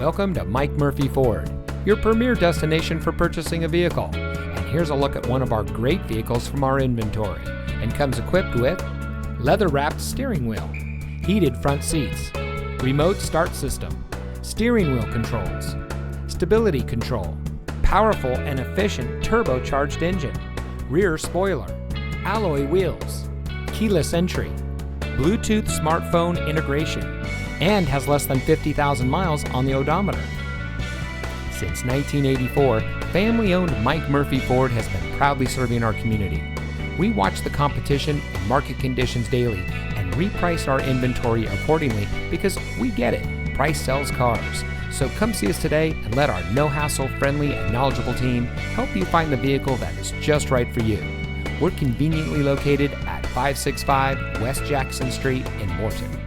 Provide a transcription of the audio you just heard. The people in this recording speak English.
Welcome to Mike Murphy Ford, your premier destination for purchasing a vehicle. And here's a look at one of our great vehicles from our inventory, and comes equipped with leather-wrapped steering wheel, heated front seats, remote start system, steering wheel controls, stability control, powerful and efficient turbocharged engine, rear spoiler, alloy wheels, keyless entry, Bluetooth smartphone integration, and has less than 50,000 miles on the odometer. Since 1984, family-owned Mike Murphy Ford has been proudly serving our community. We watch the competition and market conditions daily and reprice our inventory accordingly because we get it. Price sells cars. So come see us today and let our no-hassle, friendly, and knowledgeable team help you find the vehicle that is just right for you. We're conveniently located at 565 West Jackson Street in Morton.